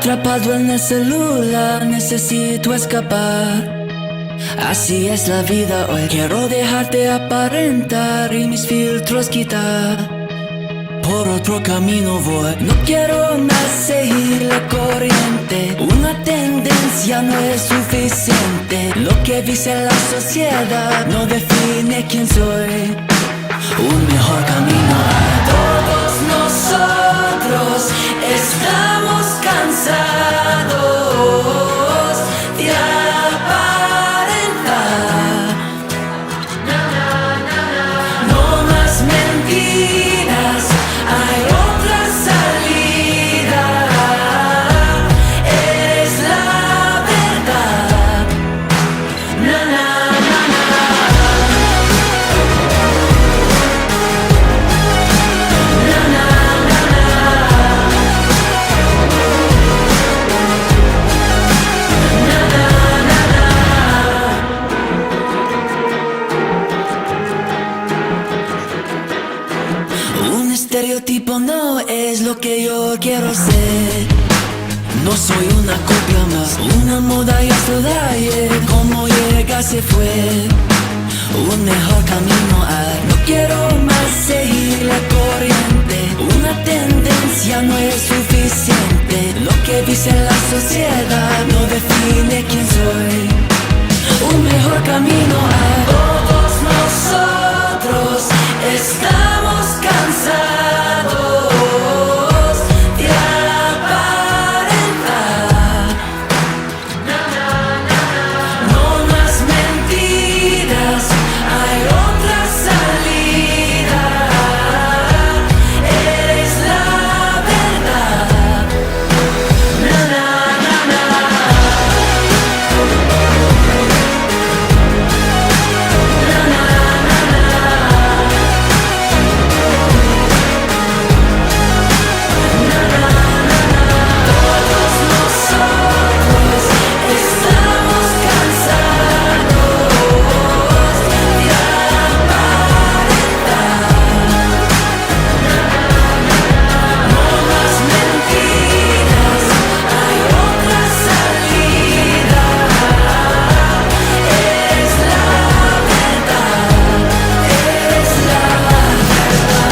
Atrapado en el celular, necesito escapar. Así es la vida hoy. Quiero dejarte aparentar y mis filtros quitar. Por otro camino voy. No quiero más seguir la corriente. Una tendencia no es suficiente. Lo que dice la sociedad no define quién soy. Un mejor camino hay. Todos nosotros estamos cansados de aparentar. No más mentiras, hay otra salida. Eres la verdad. Na, na, na, na. Na, na, na, na. Na, na, na, na. Un estereotipo no es lo que yo quiero ser. No soy una copia más, una moda y esto de ayer. Como llega se fue. Un mejor camino hay. No quiero más seguir la corriente. Una tendencia no es suficiente. Lo que dice la sociedad no define quién soy. Un mejor camino hay. Todos nosotros estamos cansados de aparentar. No más mentiras, hay otra salida. Eres la verdad. Na, na, na, na. Na, na, na, na. Todos nosotros estamos cansados de aparentar. No más mentiras, hay otra salida. Es la verdad, es la verdad.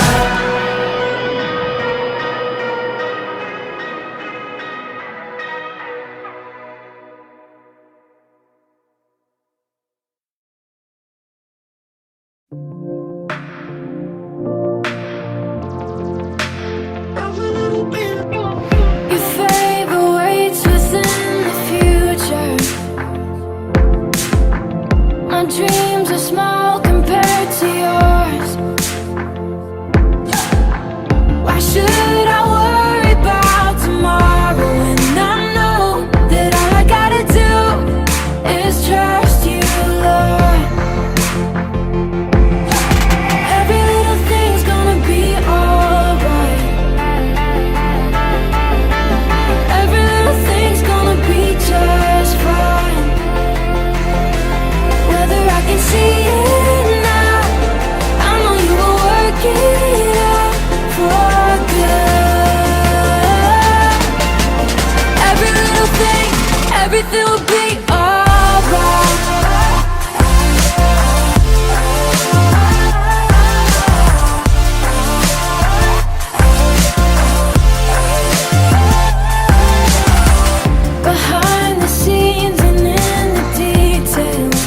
Your favor waits within the future. My dreams are small compared to yours. Why should I worry about tomorrow when I know that all I gotta do is trust you, Lord? Every little thing's gonna be alright. Every little thing's gonna be just fine. Whether I can see it now, I know you will work it out for good. Every little thing, everything will be alright. Behind the scenes and in the details,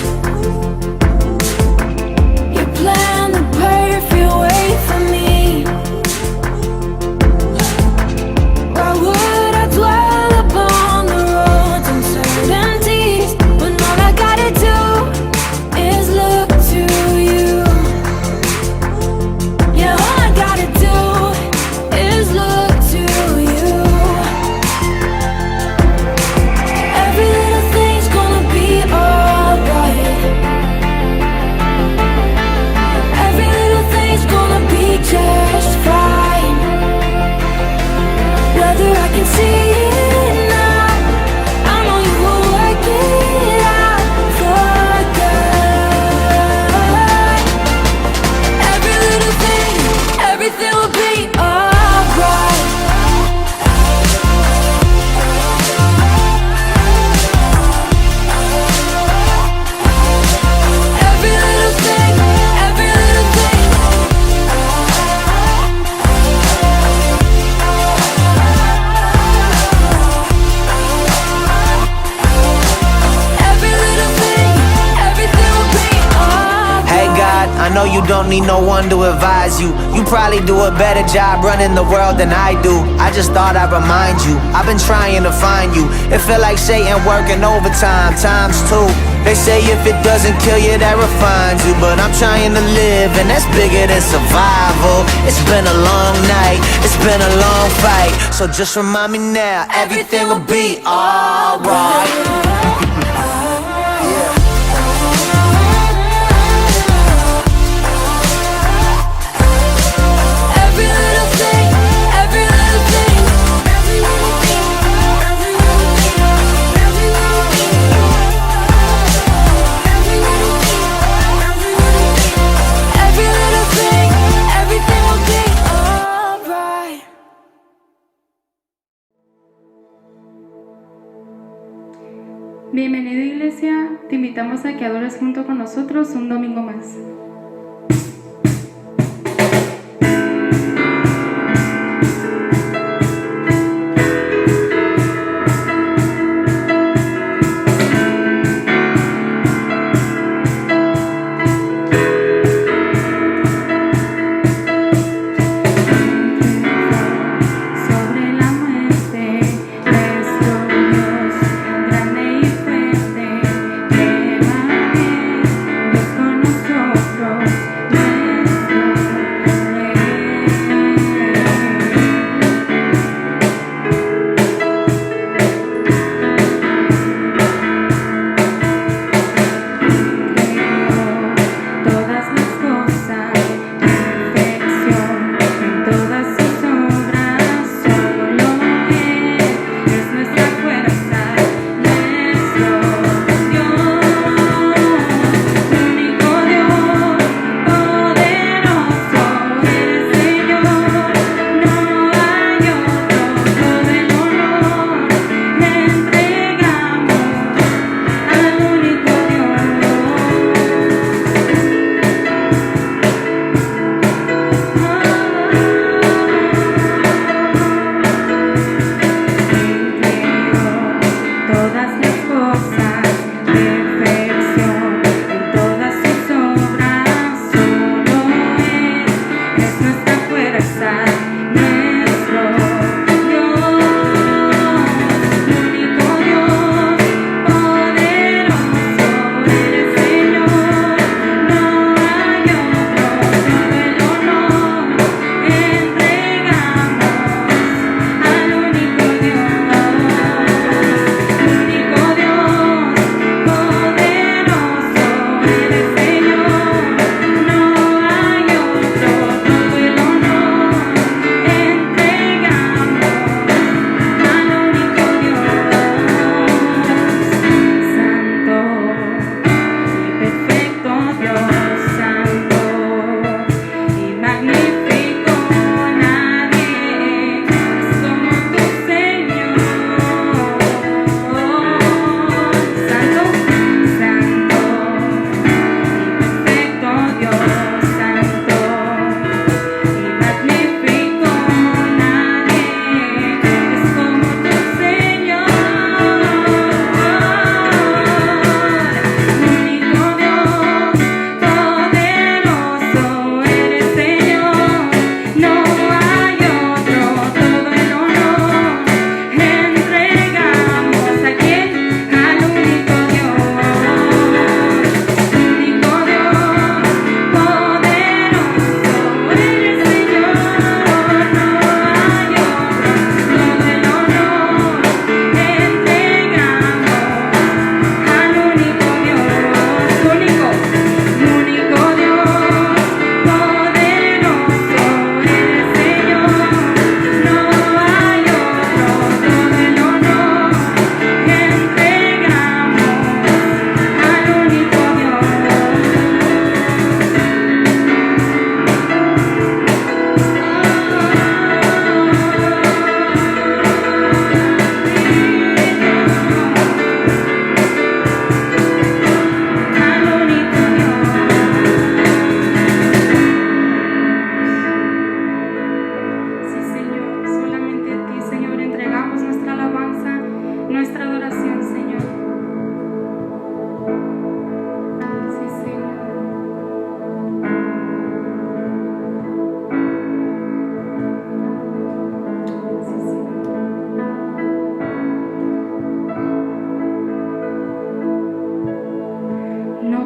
you plan the perfect way for me. Why would I dwell upon the road's uncertainty need no one to advise you. You probably do a better job running the world than I do. I just thought I'd remind you, I've been trying to find you. It feel like Satan working overtime, times two. They say if it doesn't kill you, that refines you. But I'm trying to live, and that's bigger than survival. It's been a long night, it's been a long fight. So just remind me now, everything will be alright. Bienvenido, iglesia, te invitamos a que adores junto con nosotros un domingo más. Nosotros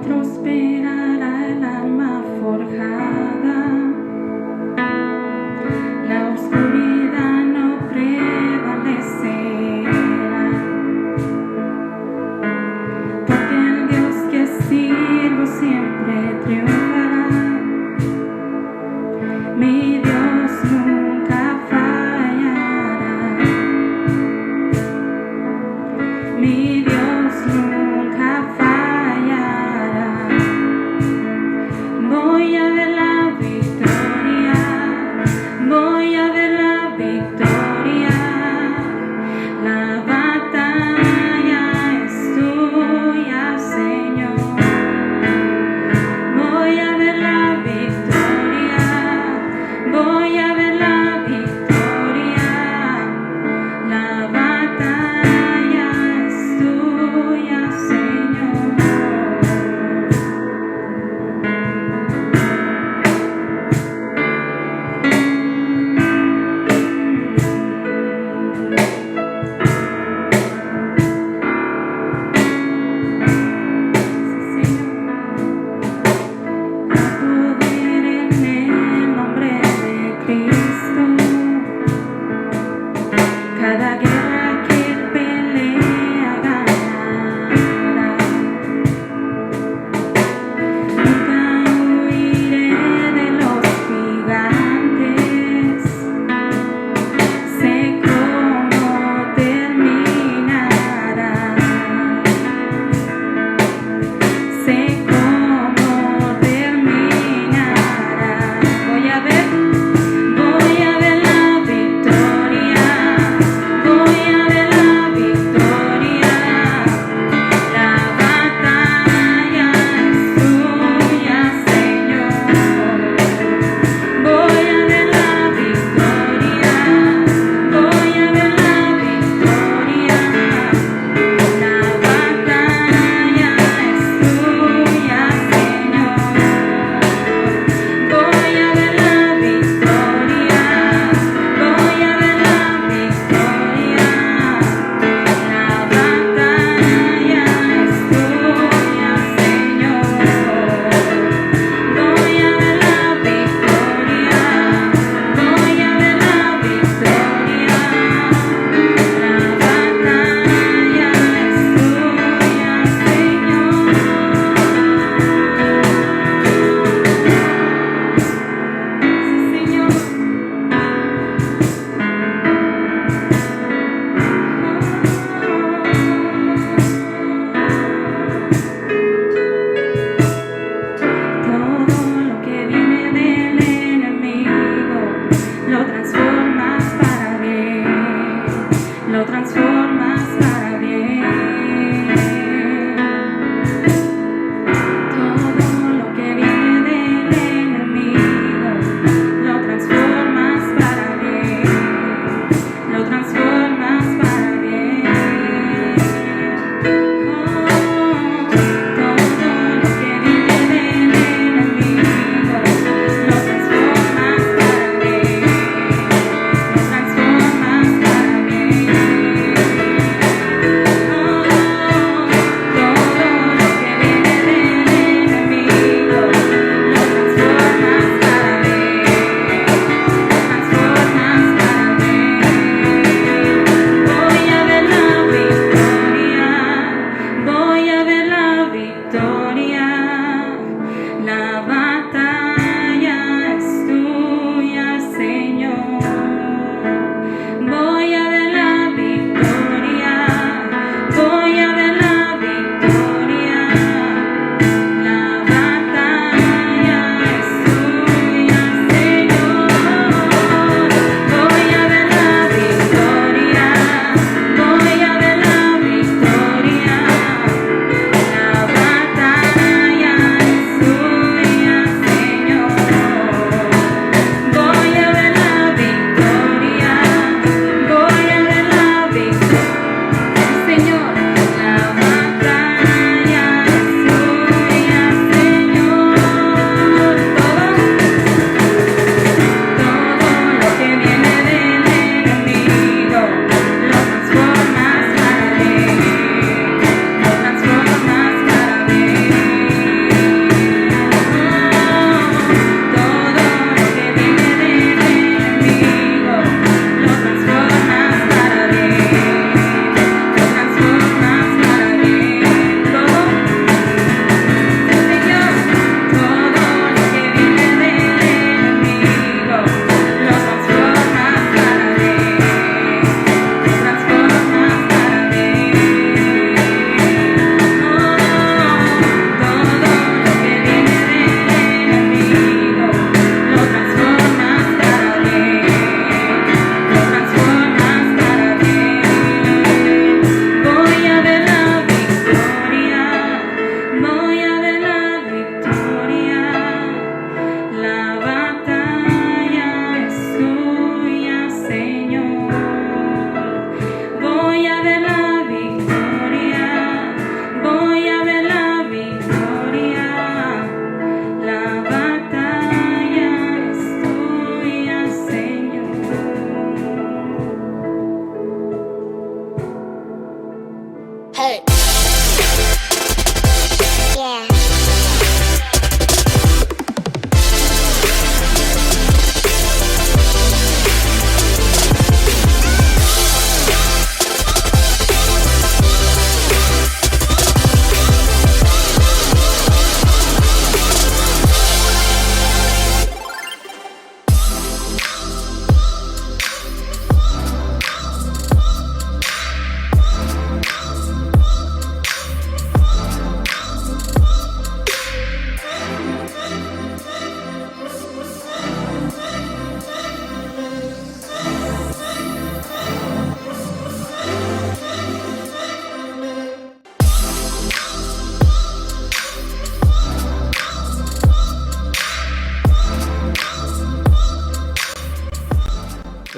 prosperará el alma forjada. La oscuridad no prevalecerá, porque el Dios que sirvo siempre triunfará. Mi Dios nunca fallará. Mi Dios nunca fallará. Voy a ver la victoria. Voy a ver la victoria. La batalla es tuya, Señor. Voy a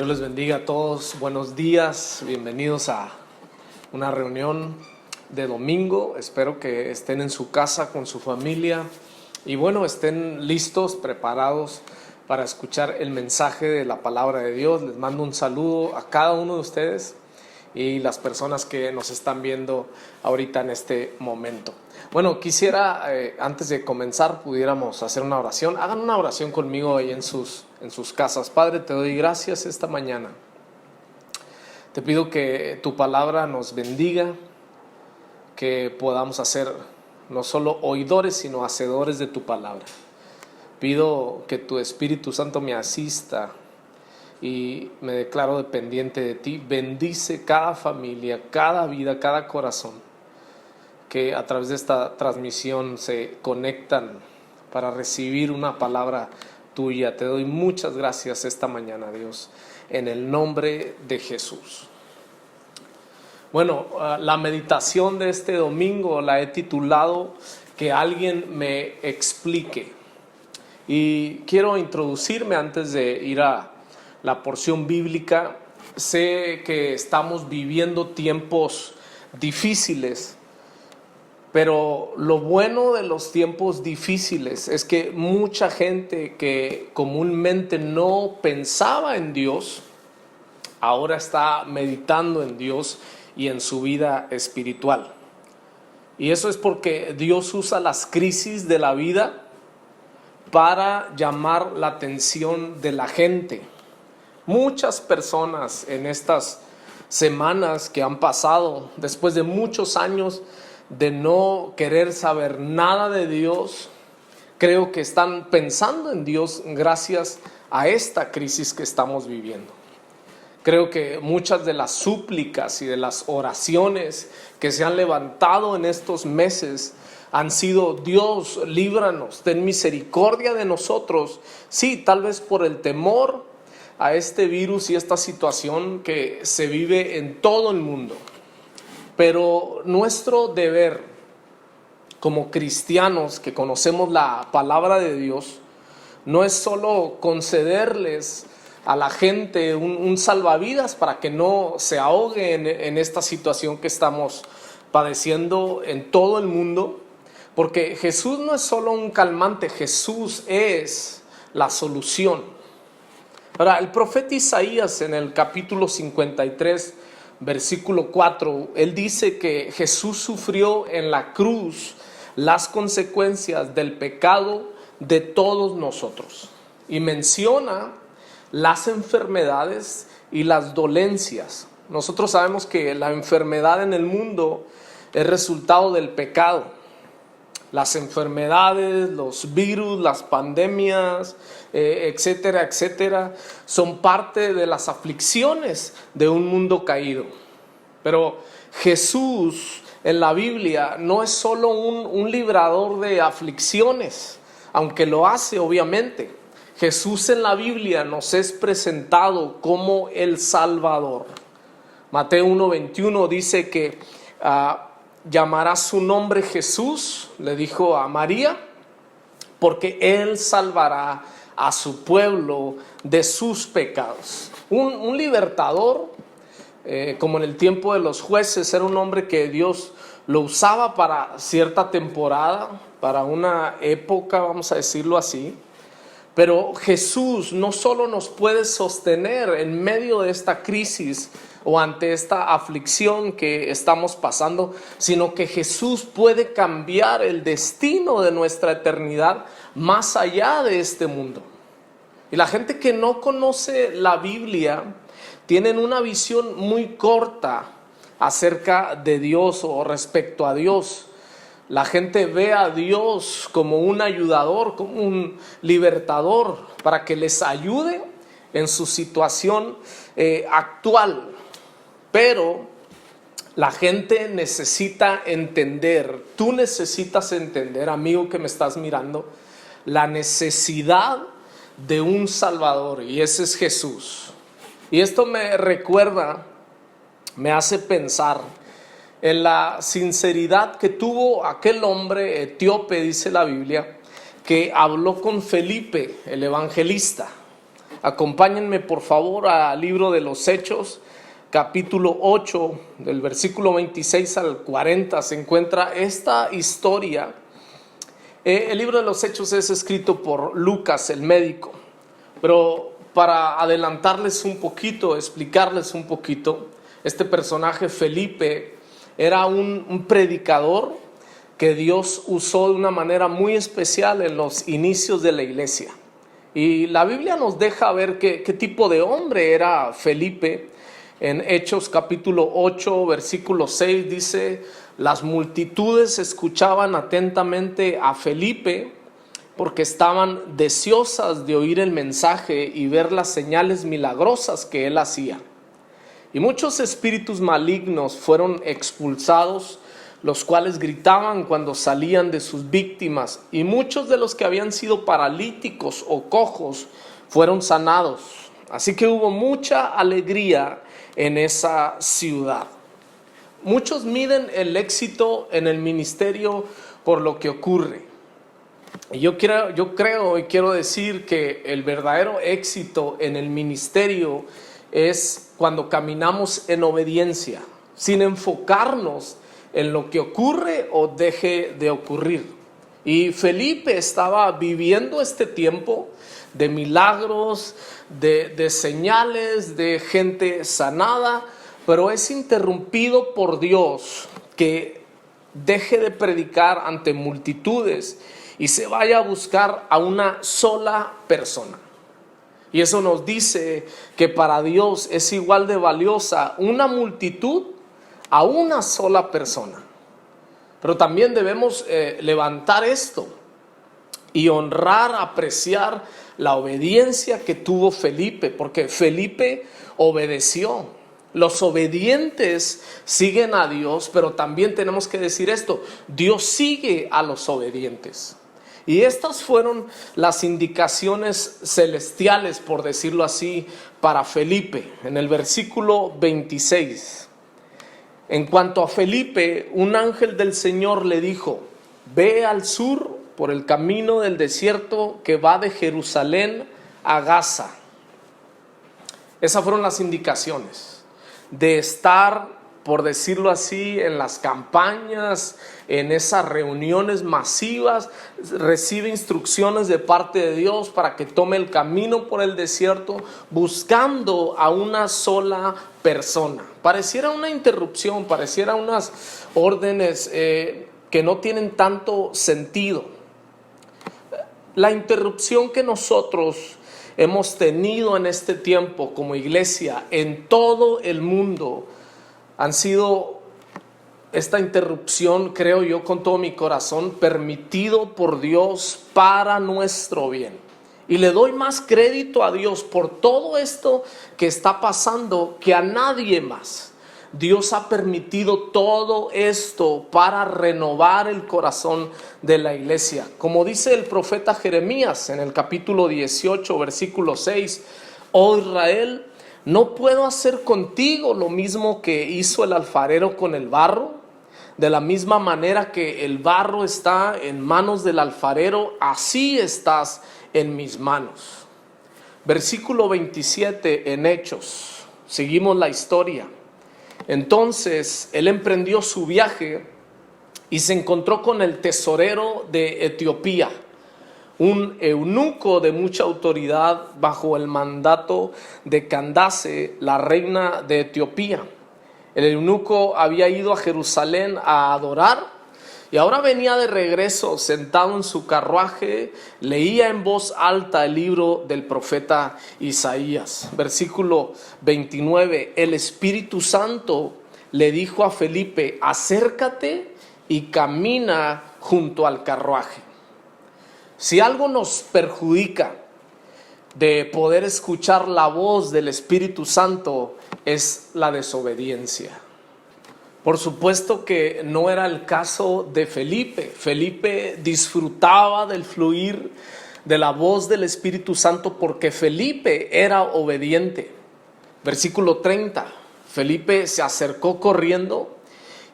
Dios les bendiga a todos, buenos días, bienvenidos a una reunión de domingo. Espero que estén en su casa con su familia y bueno, estén listos, preparados para escuchar el mensaje de la palabra de Dios. Les mando un saludo a cada uno de ustedes y las personas que nos están viendo ahorita en este momento. Bueno, quisiera, antes de comenzar, pudiéramos hacer una oración. Hagan una oración conmigo ahí en sus casas. Padre, te doy gracias esta mañana. Te pido que tu palabra nos bendiga, que podamos hacer no solo oidores, sino hacedores de tu palabra. Pido que tu Espíritu Santo me asista y me declaro dependiente de ti. Bendice cada familia, cada vida, cada corazón que a través de esta transmisión se conectan para recibir una palabra tuya. Te doy muchas gracias esta mañana, Dios, en el nombre de Jesús. Bueno, la meditación de este domingo la he titulado Que alguien me explique. Y quiero introducirme antes de ir a la porción bíblica. Sé que estamos viviendo tiempos difíciles, pero lo bueno de los tiempos difíciles es que mucha gente que comúnmente no pensaba en Dios, ahora está meditando en Dios y en su vida espiritual. Y eso es porque Dios usa las crisis de la vida para llamar la atención de la gente. Muchas personas en estas semanas que han pasado, después de muchos años de no querer saber nada de Dios, creo que están pensando en Dios gracias a esta crisis que estamos viviendo. Creo que muchas de las súplicas y de las oraciones que se han levantado en estos meses han sido: Dios, líbranos, ten misericordia de nosotros. Sí, tal vez por el temor a este virus y esta situación que se vive en todo el mundo. Pero nuestro deber como cristianos que conocemos la palabra de Dios no es solo concederles a la gente un salvavidas para que no se ahogue en esta situación que estamos padeciendo en todo el mundo, porque Jesús no es solo un calmante, Jesús es la solución. Ahora, el profeta Isaías en el capítulo 53, versículo 4, él dice que Jesús sufrió en la cruz las consecuencias del pecado de todos nosotros. Y menciona las enfermedades y las dolencias. Nosotros sabemos que la enfermedad en el mundo es resultado del pecado. Las enfermedades, los virus, las pandemias, etcétera, etcétera, son parte de las aflicciones de un mundo caído. Pero Jesús en la Biblia no es solo un librador de aflicciones, aunque lo hace obviamente. Jesús en la Biblia nos es presentado como el Salvador. Mateo 1:21 dice que llamará su nombre Jesús, le dijo a María, porque Él salvará a su pueblo de sus pecados. Un libertador, como en el tiempo de los jueces, era un hombre que Dios lo usaba para cierta temporada, para una época, vamos a decirlo así. Pero Jesús no solo nos puede sostener en medio de esta crisis o ante esta aflicción que estamos pasando, sino que Jesús puede cambiar el destino de nuestra eternidad más allá de este mundo. Y la gente que no conoce la Biblia tienen una visión muy corta acerca de Dios o respecto a Dios. La gente ve a Dios como un ayudador, como un libertador, para que les ayude en su situación actual. Pero la gente necesita entender, tú necesitas entender, amigo que me estás mirando, la necesidad de un Salvador, y ese es Jesús. Y esto me recuerda, me hace pensar en la sinceridad que tuvo aquel hombre etíope, dice la Biblia, que habló con Felipe, el evangelista. Acompáñenme por favor al libro de los Hechos, capítulo 8, del versículo 26 al 40, se encuentra esta historia. El libro de los Hechos es escrito por Lucas, el médico, pero para adelantarles un poquito, explicarles un poquito, este personaje Felipe era un predicador que Dios usó de una manera muy especial en los inicios de la iglesia. Y la Biblia nos deja ver qué tipo de hombre era Felipe. En Hechos capítulo 8, versículo 6 dice: las multitudes escuchaban atentamente a Felipe porque estaban deseosas de oír el mensaje y ver las señales milagrosas que él hacía. Y muchos espíritus malignos fueron expulsados, los cuales gritaban cuando salían de sus víctimas, y muchos de los que habían sido paralíticos o cojos fueron sanados. Así que hubo mucha alegría en esa ciudad. Muchos miden el éxito en el ministerio por lo que ocurre. Y yo creo y quiero decir que el verdadero éxito en el ministerio es cuando caminamos en obediencia, sin enfocarnos en lo que ocurre o deje de ocurrir. Y Felipe estaba viviendo este tiempo de milagros, de señales, de gente sanada, pero es interrumpido por Dios que deje de predicar ante multitudes y se vaya a buscar a una sola persona. Y eso nos dice que para Dios es igual de valiosa una multitud a una sola persona. Pero también debemos levantar esto y honrar, apreciar la obediencia que tuvo Felipe, porque Felipe obedeció. Los obedientes siguen a Dios, pero también tenemos que decir esto: Dios sigue a los obedientes. Y estas fueron las indicaciones celestiales, por decirlo así, para Felipe. En el versículo 26, en cuanto a Felipe, un ángel del Señor le dijo: ve al sur por el camino del desierto que va de Jerusalén a Gaza. Esas fueron las indicaciones de estar, por decirlo así, en las campañas, en esas reuniones masivas. Recibe instrucciones de parte de Dios para que tome el camino por el desierto buscando a una sola persona. Pareciera una interrupción, pareciera unas órdenes que no tienen tanto sentido. La interrupción que nosotros hemos tenido en este tiempo como iglesia en todo el mundo han sido esta interrupción, creo yo con todo mi corazón, permitido por Dios para nuestro bien. Y le doy más crédito a Dios por todo esto que está pasando que a nadie más. Dios ha permitido todo esto para renovar el corazón de la iglesia. Como dice el profeta Jeremías en el capítulo 18, versículo 6: oh Israel, ¿no puedo hacer contigo lo mismo que hizo el alfarero con el barro? De la misma manera que el barro está en manos del alfarero, así estás en mis manos. Versículo 27 en Hechos, seguimos la historia. Entonces él emprendió su viaje y se encontró con el tesorero de Etiopía, un eunuco de mucha autoridad bajo el mandato de Candace, la reina de Etiopía. El eunuco había ido a Jerusalén a adorar y ahora venía de regreso sentado en su carruaje, leía en voz alta el libro del profeta Isaías. Versículo 29, el Espíritu Santo le dijo a Felipe: acércate y camina junto al carruaje. Si algo nos perjudica de poder escuchar la voz del Espíritu Santo es la desobediencia. Por supuesto que no era el caso de Felipe. Felipe disfrutaba del fluir de la voz del Espíritu Santo porque Felipe era obediente. Versículo 30, Felipe se acercó corriendo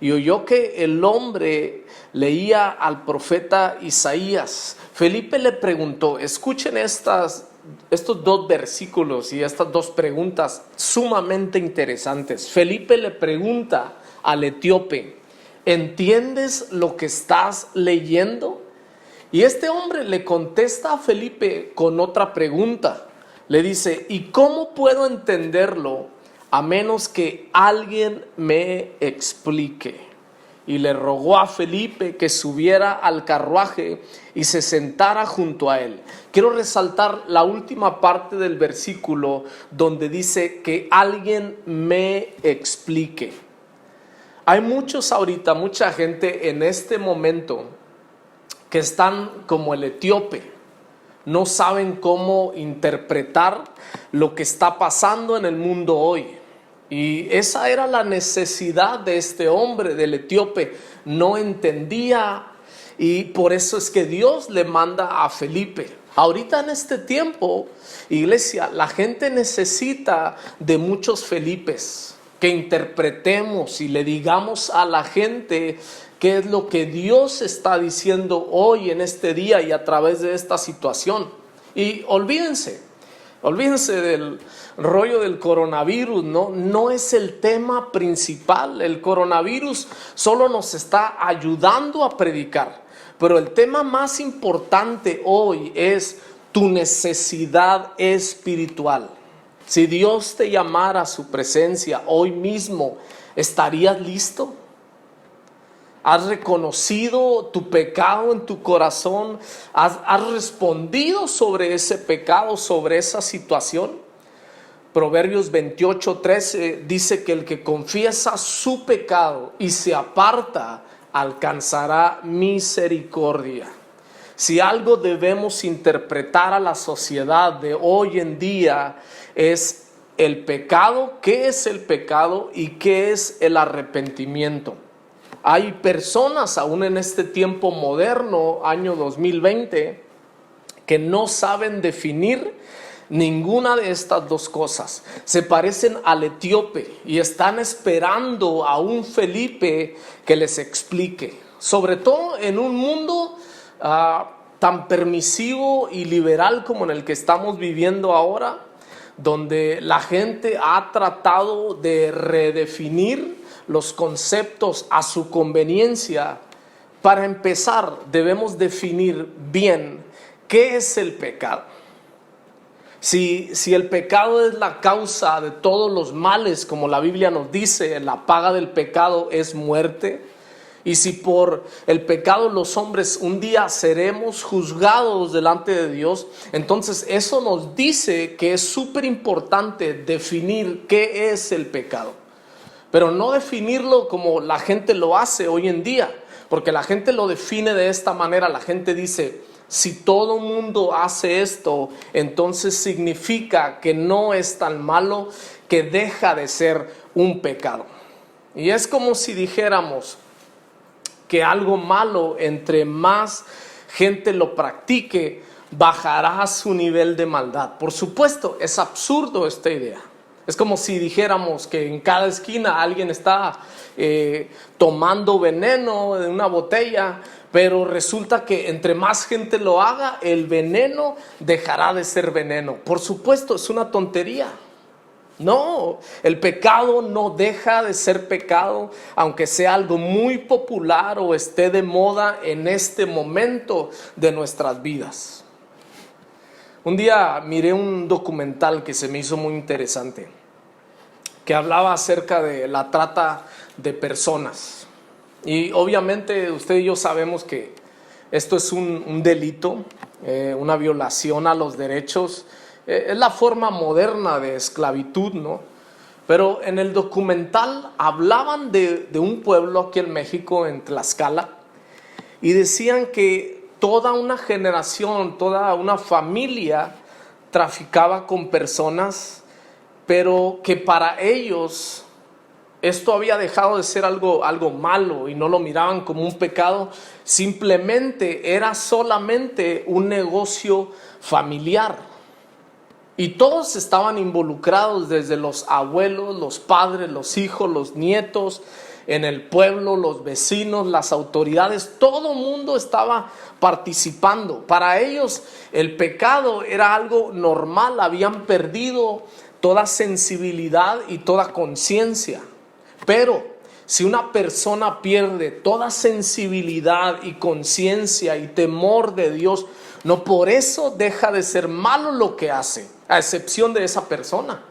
y oyó que el hombre leía al profeta Isaías. Felipe le preguntó, escuchen estas estos dos versículos y estas dos preguntas sumamente interesantes. Felipe le pregunta al etíope, ¿entiendes lo que estás leyendo? Y este hombre le contesta a Felipe con otra pregunta. Le dice, ¿y cómo puedo entenderlo a menos que alguien me explique? Y le rogó a Felipe que subiera al carruaje y se sentara junto a él. Quiero resaltar la última parte del versículo donde dice que alguien me explique. Hay mucha gente en este momento que están como el etíope. No saben cómo interpretar lo que está pasando en el mundo hoy. Y esa era la necesidad de este hombre, del etíope. No entendía, y por eso es que Dios le manda a Felipe. Ahorita en este tiempo, iglesia, la gente necesita de muchos Felipes, que interpretemos y le digamos a la gente qué es lo que Dios está diciendo hoy en este día y a través de esta situación. Y olvídense del rollo del coronavirus, no es el tema principal. El coronavirus solo nos está ayudando a predicar, pero el tema más importante hoy es tu necesidad espiritual. Si Dios te llamara a su presencia hoy mismo, ¿estarías listo? ¿Has reconocido tu pecado en tu corazón? ¿Has respondido sobre ese pecado, sobre esa situación? Proverbios 28:13 dice que el que confiesa su pecado y se aparta alcanzará misericordia. Si algo debemos interpretar a la sociedad de hoy en día es el pecado, ¿qué es el pecado y qué es el arrepentimiento? Hay personas aún en este tiempo moderno, año 2020, que no saben definir ninguna de estas dos cosas. Se parecen al etíope y están esperando a un Felipe que les explique. Sobre todo en un mundo tan permisivo y liberal como en el que estamos viviendo ahora, donde la gente ha tratado de redefinir los conceptos a su conveniencia. Para empezar, debemos definir bien qué es el pecado. Si el pecado es la causa de todos los males, como la Biblia nos dice, la paga del pecado es muerte. Y si por el pecado los hombres un día seremos juzgados delante de Dios, entonces eso nos dice que es súper importante definir qué es el pecado. Pero no definirlo como la gente lo hace hoy en día, porque la gente lo define de esta manera. La gente dice, si todo mundo hace esto, entonces significa que no es tan malo, que deja de ser un pecado. Y es como si dijéramos que algo malo, entre más gente lo practique, bajará su nivel de maldad. Por supuesto, es absurdo esta idea. Es como si dijéramos que en cada esquina alguien está tomando veneno de una botella, pero resulta que entre más gente lo haga, el veneno dejará de ser veneno. Por supuesto, es una tontería. No, el pecado no deja de ser pecado, aunque sea algo muy popular o esté de moda en este momento de nuestras vidas. Un día miré un documental que se me hizo muy interesante, que hablaba acerca de la trata de personas. Y obviamente usted y yo sabemos que esto es un delito, una violación a los derechos. Es la forma moderna de esclavitud, ¿no? Pero en el documental hablaban de un pueblo aquí en México, en Tlaxcala, y decían que toda una generación, toda una familia traficaba con personas, pero que para ellos esto había dejado de ser algo malo y no lo miraban como un pecado. Simplemente era solamente un negocio familiar. Y todos estaban involucrados, desde los abuelos, los padres, los hijos, los nietos. en el pueblo, los vecinos, las autoridades, todo el mundo estaba participando. Para ellos el pecado era algo normal, habían perdido toda sensibilidad y toda conciencia. Pero si una persona pierde toda sensibilidad y conciencia y temor de Dios, no por eso deja de ser malo lo que hace, a excepción de esa persona.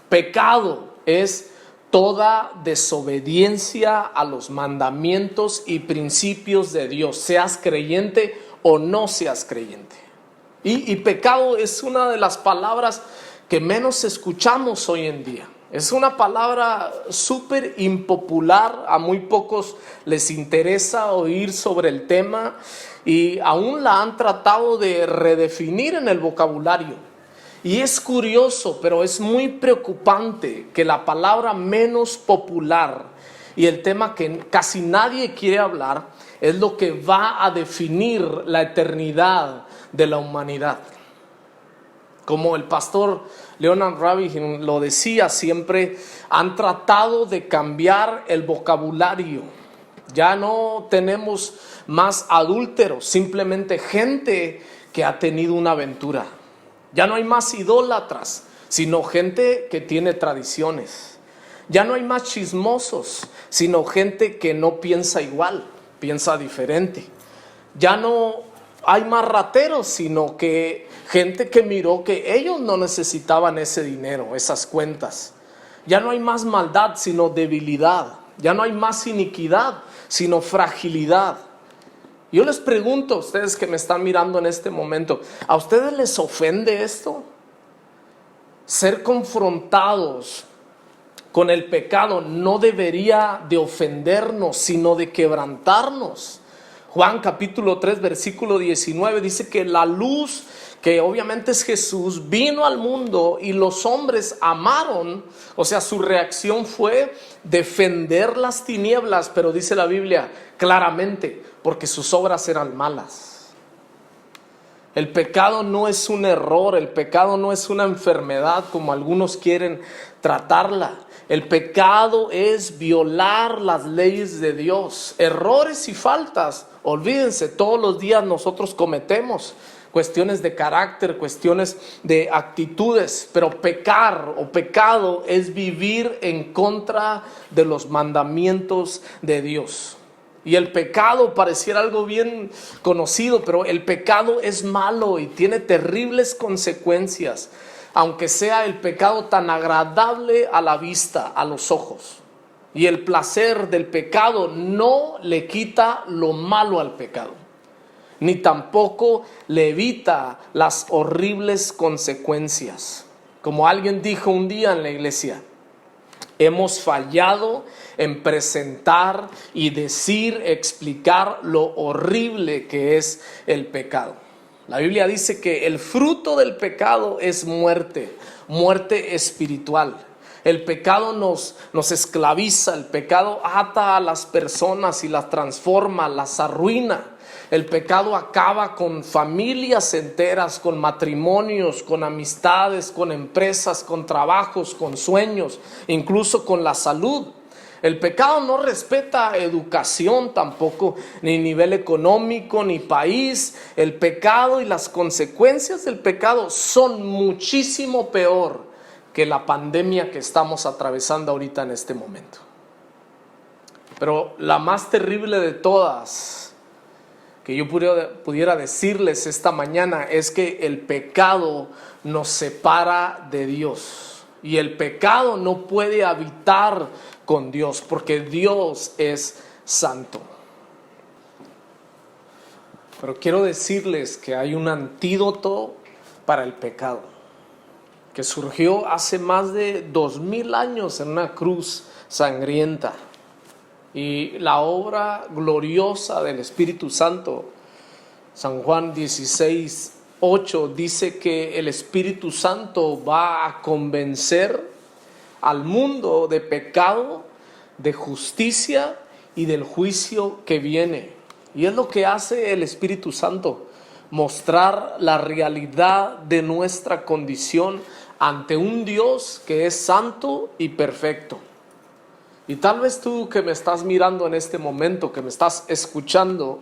Pecado es toda desobediencia a los mandamientos y principios de Dios, seas creyente o no seas creyente. Y pecado es una de las palabras que menos escuchamos hoy en día. Es una palabra súper impopular, a muy pocos les interesa oír sobre el tema y aún la han tratado de redefinir en el vocabulario. Y es curioso, pero es muy preocupante que la palabra menos popular y el tema que casi nadie quiere hablar es lo que va a definir la eternidad de la humanidad. Como el pastor Leonard Ravenhill lo decía, siempre han tratado de cambiar el vocabulario. Ya no tenemos más adúlteros, simplemente gente que ha tenido una aventura. Ya no hay más idólatras, sino gente que tiene tradiciones. Ya no hay más chismosos, sino gente que no piensa igual, piensa diferente. Ya no hay más rateros, sino que gente que miró que ellos no necesitaban ese dinero, esas cuentas. Ya no hay más maldad, sino debilidad. Ya no hay más iniquidad, sino fragilidad. Yo les pregunto a ustedes que me están mirando en este momento, ¿a ustedes les ofende esto? Ser confrontados con el pecado no debería de ofendernos, sino de quebrantarnos. Juan capítulo 3 versículo 19 dice que la luz, que obviamente es Jesús, vino al mundo y los hombres amaron, o sea, su reacción fue defender las tinieblas, pero dice la Biblia claramente, porque sus obras eran malas. El pecado no es un error, el pecado no es una enfermedad como algunos quieren tratarla. El pecado es violar las leyes de Dios. Errores y faltas, olvídense, todos los días nosotros cometemos cuestiones de carácter, cuestiones de actitudes, pero pecar o pecado es vivir en contra de los mandamientos de Dios. Y el pecado pareciera algo bien conocido, pero el pecado es malo y tiene terribles consecuencias, aunque sea el pecado tan agradable a la vista, a los ojos. Y el placer del pecado no le quita lo malo al pecado, ni tampoco le evita las horribles consecuencias. Como alguien dijo un día en la iglesia, hemos fallado en presentar y decir, explicar lo horrible que es el pecado. La Biblia dice que el fruto del pecado es muerte, muerte espiritual. El pecado nos esclaviza, el pecado ata a las personas y las transforma, las arruina. El pecado acaba con familias enteras, con matrimonios, con amistades, con empresas, con trabajos, con sueños, incluso con la salud. El pecado no respeta educación tampoco, ni nivel económico, ni país. El pecado y las consecuencias del pecado son muchísimo peor que la pandemia que estamos atravesando ahorita en este momento. Pero la más terrible de todas que yo pudiera decirles esta mañana es que el pecado nos separa de Dios. Y el pecado no puede habitar con Dios, porque Dios es santo. Pero quiero decirles que hay un antídoto para el pecado, que surgió hace más de 2000 años en una cruz sangrienta. Y la obra gloriosa del Espíritu Santo, San Juan 16:8, dice que el Espíritu Santo va a convencer al mundo de pecado, de justicia y del juicio que viene. Y es lo que hace el Espíritu Santo, mostrar la realidad de nuestra condición ante un Dios que es santo y perfecto. Y tal vez tú que me estás mirando en este momento, que me estás escuchando,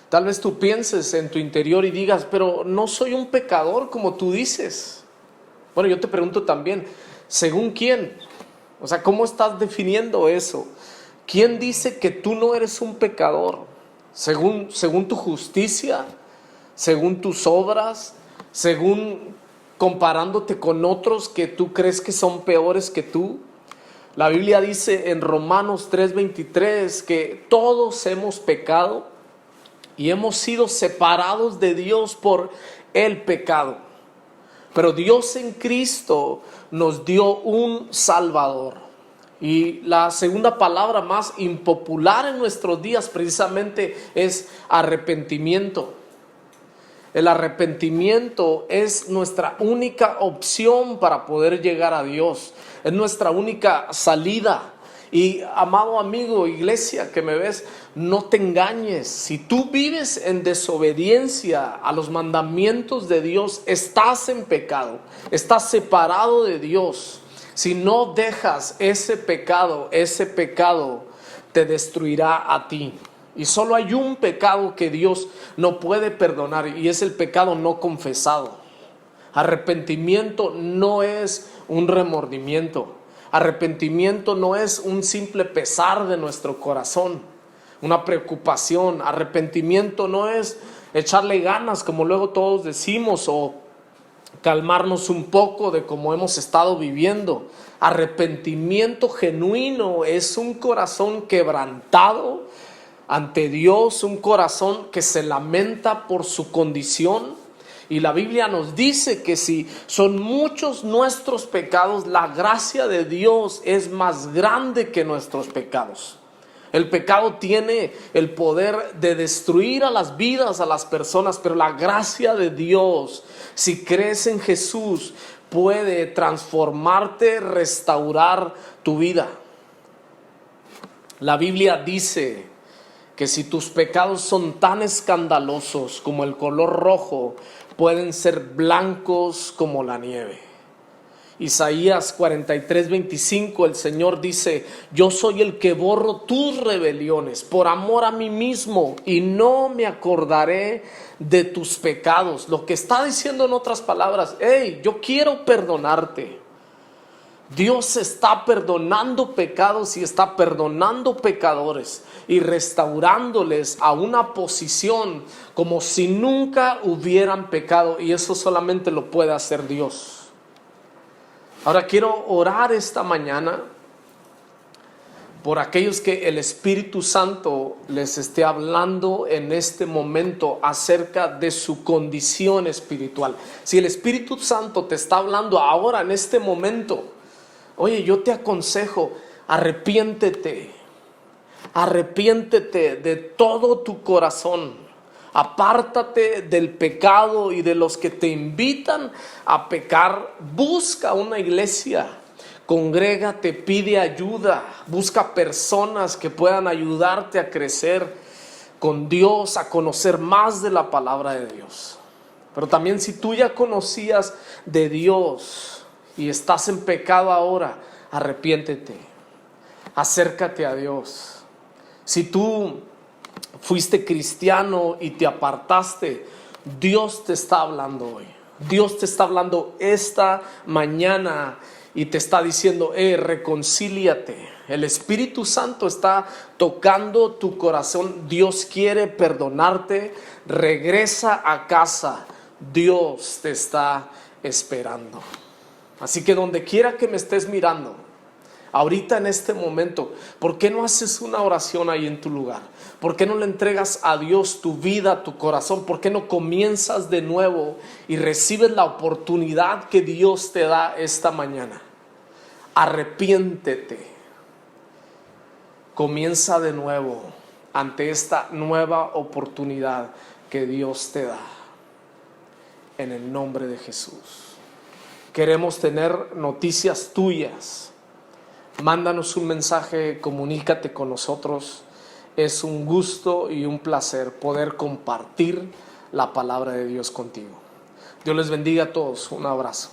tal vez tú pienses en tu interior y digas, pero no soy un pecador como tú dices. Bueno, yo te pregunto también, ¿según quién? O sea, ¿cómo estás definiendo eso? ¿Quién dice que tú no eres un pecador? ¿Según tu justicia? ¿Según tus obras? ¿Según comparándote con otros que tú crees que son peores que tú? La Biblia dice en Romanos 3:23 que todos hemos pecado y hemos sido separados de Dios por el pecado. Pero Dios en Cristo nos dio un Salvador. Y la segunda palabra más impopular en nuestros días precisamente es arrepentimiento. El arrepentimiento es nuestra única opción para poder llegar a Dios. Es nuestra única salida. Y amado amigo, iglesia que me ves, no te engañes. Si tú vives en desobediencia a los mandamientos de Dios, estás en pecado, estás separado de Dios. Si no dejas ese pecado te destruirá a ti. Y solo hay un pecado que Dios no puede perdonar, y es el pecado no confesado. Arrepentimiento no es un remordimiento. Arrepentimiento no es un simple pesar de nuestro corazón, una preocupación. Arrepentimiento no es echarle ganas, como luego todos decimos, o calmarnos un poco de cómo hemos estado viviendo. Arrepentimiento genuino es un corazón quebrantado ante Dios, un corazón que se lamenta por su condición. Y la Biblia nos dice que si son muchos nuestros pecados, la gracia de Dios es más grande que nuestros pecados. El pecado tiene el poder de destruir a las vidas, a las personas, pero la gracia de Dios, si crees en Jesús, puede transformarte, restaurar tu vida. La Biblia dice que si tus pecados son tan escandalosos como el color rojo, pueden ser blancos como la nieve. Isaías 43:25, el Señor dice: yo soy el que borro tus rebeliones por amor a mí mismo, y no me acordaré de tus pecados. Lo que está diciendo en otras palabras, hey, yo quiero perdonarte. Dios está perdonando pecados y está perdonando pecadores y restaurándoles a una posición como si nunca hubieran pecado, y eso solamente lo puede hacer Dios. Ahora quiero orar esta mañana por aquellos que el Espíritu Santo les esté hablando en este momento acerca de su condición espiritual. Si el Espíritu Santo te está hablando ahora en este momento, oye, yo te aconsejo, arrepiéntete de todo tu corazón. Apártate del pecado y de los que te invitan a pecar. Busca una iglesia, congrégate, pide ayuda, busca personas que puedan ayudarte a crecer con Dios, a conocer más de la palabra de Dios. Pero también si tú ya conocías de Dios y estás en pecado ahora, arrepiéntete, acércate a Dios. Si tú fuiste cristiano y te apartaste, Dios te está hablando hoy. Dios te está hablando esta mañana y te está diciendo, reconcíliate. El Espíritu Santo está tocando tu corazón. Dios quiere perdonarte. Regresa a casa. Dios te está esperando. Así que donde quiera que me estés mirando, ahorita en este momento, ¿por qué no haces una oración ahí en tu lugar? ¿Por qué no le entregas a Dios tu vida, tu corazón? ¿Por qué no comienzas de nuevo y recibes la oportunidad que Dios te da esta mañana? Arrepiéntete. Comienza de nuevo ante esta nueva oportunidad que Dios te da. En el nombre de Jesús. Queremos tener noticias tuyas. Mándanos un mensaje, comunícate con nosotros. Es un gusto y un placer poder compartir la palabra de Dios contigo. Dios les bendiga a todos. Un abrazo.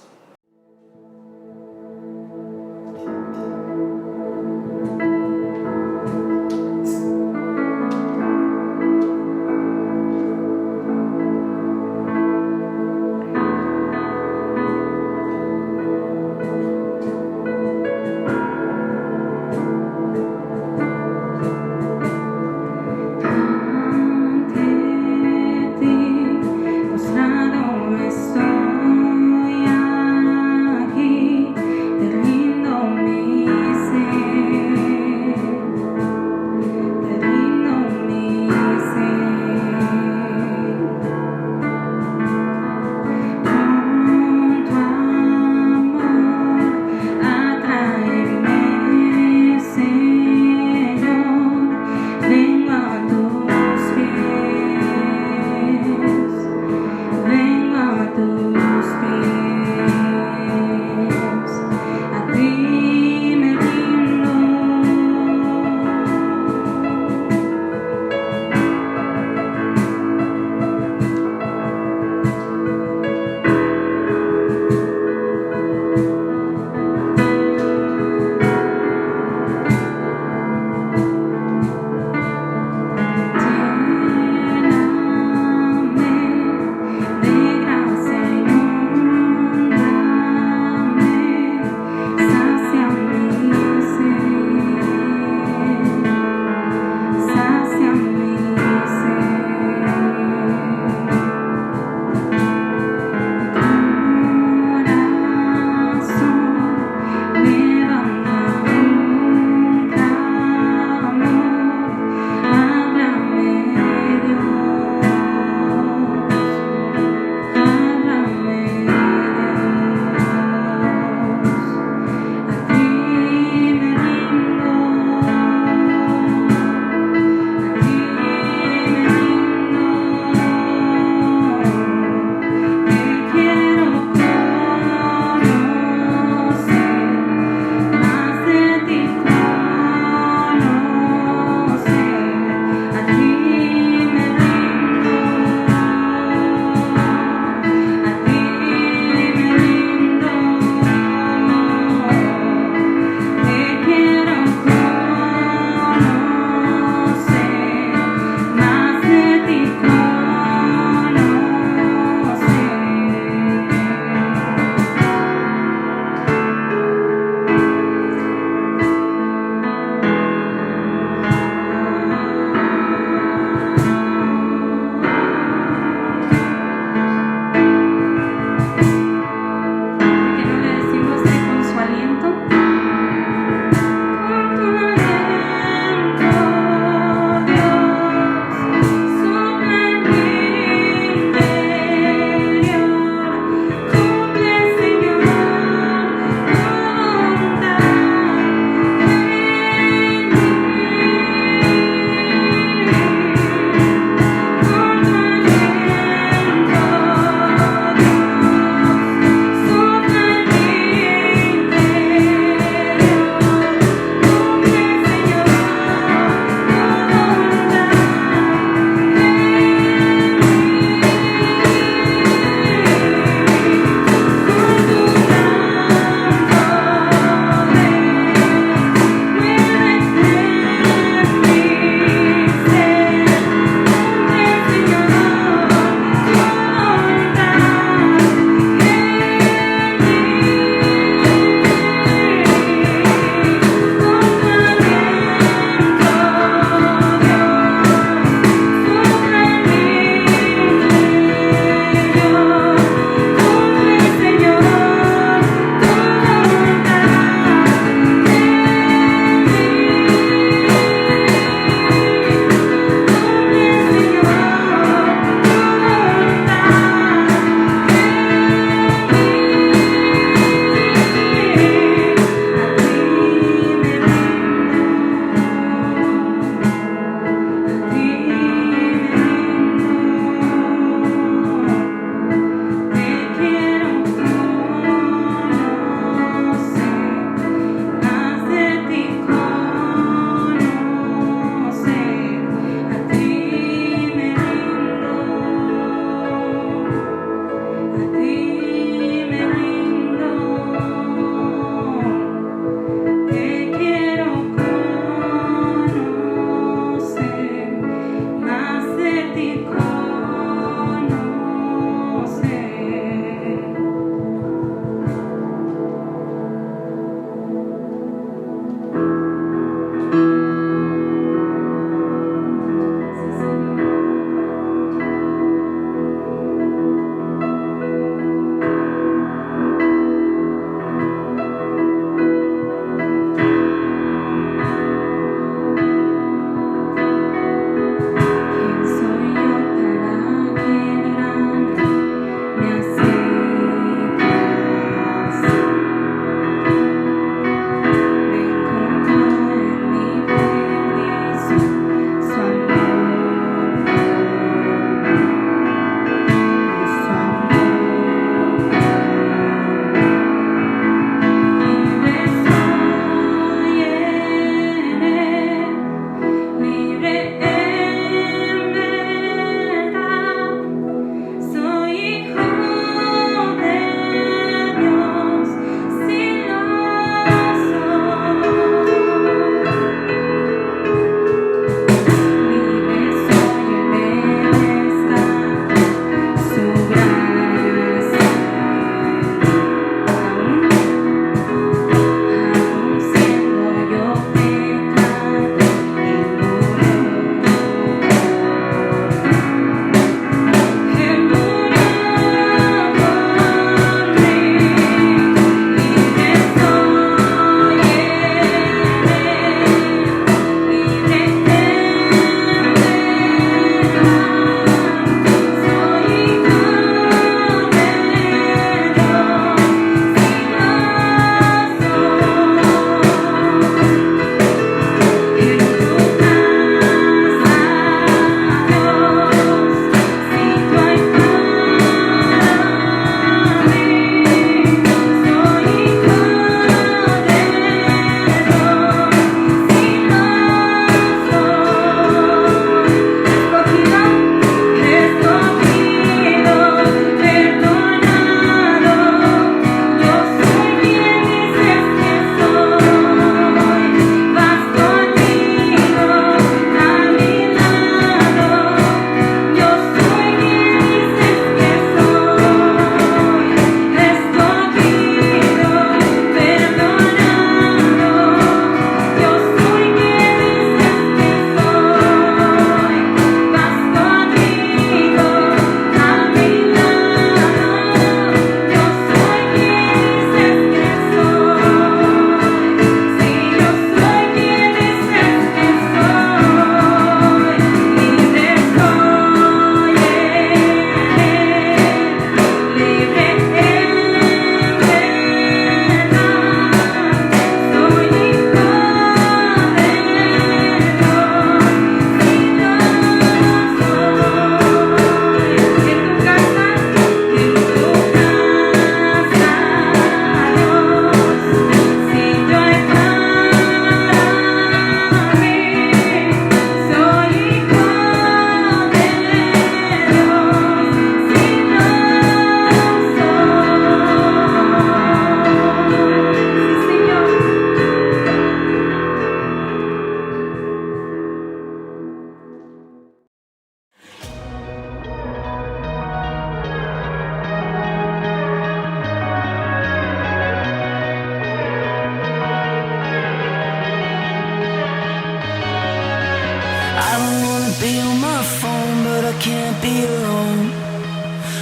can't be alone.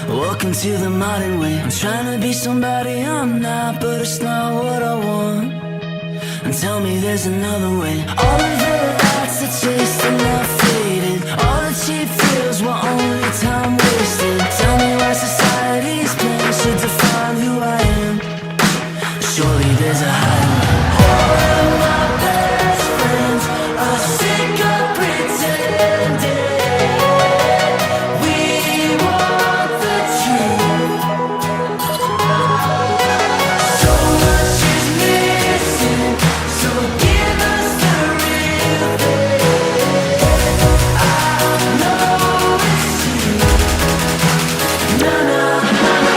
Welcome to the modern way. I'm trying to be somebody I'm not, but it's not what I want. And tell me there's another way. All of the lights I chased are not faded. All the cheap thrills were only time wasted. Tell me why society's plans should define who I am. Surely there's a highway. All of my best friends are sick of pretending. We want the truth. So much is missing, so give us the real thing. I know it's true. Na na na na.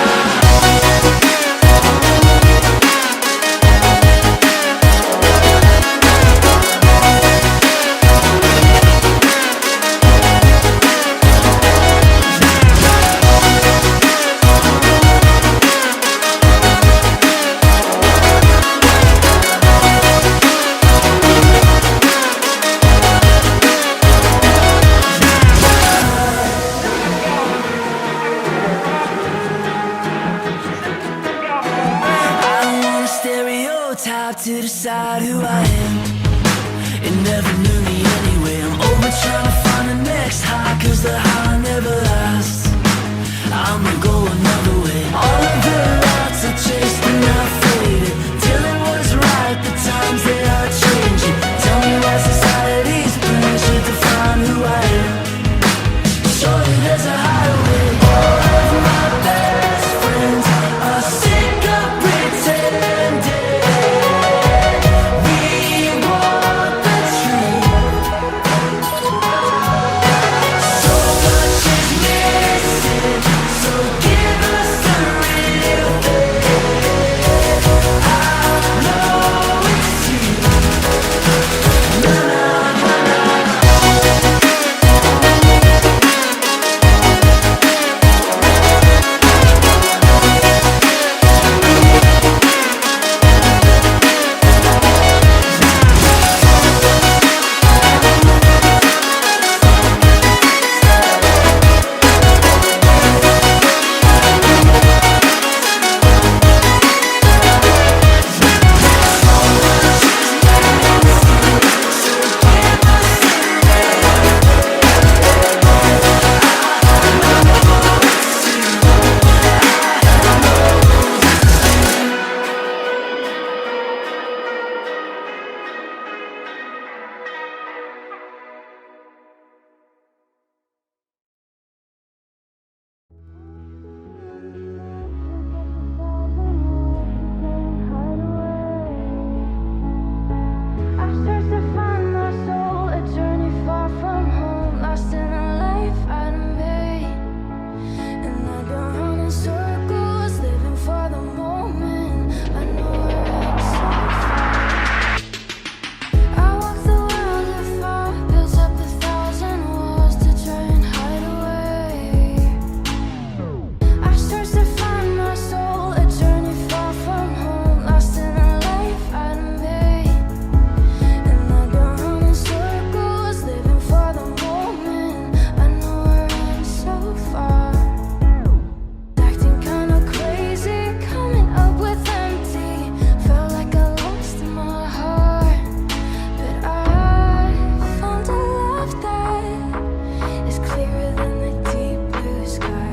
I don't want a stereotype to decide who I am. It never knew me anyway. I'm over trying to find the next high, cause the high never lasts. I'ma go another way. All of the lights I chased are not faded. Till it was right, the times they are changing. Tell me why society's plans should define who I am. Surely there's a highway. All of my best friends are sick of pretending. We want the truth. So much is missing, so give us the real thing. I know it's true. Na na na na. I've searched to find my soul, a journey far from home, lost in a life I done made. And I've been running circles, living for the moment. I know I ain't so far. I walk the world afar, built up 1,000 walls to try and hide away. I've searched to find my soul, a journey far from home, lost in a life I done made. And I've been running circles, living for the moment. I know I ran so far. Acting kinda crazy, coming up with empty. Felt like I lost my heart. But I found a love that is clearer than the deep blue sky.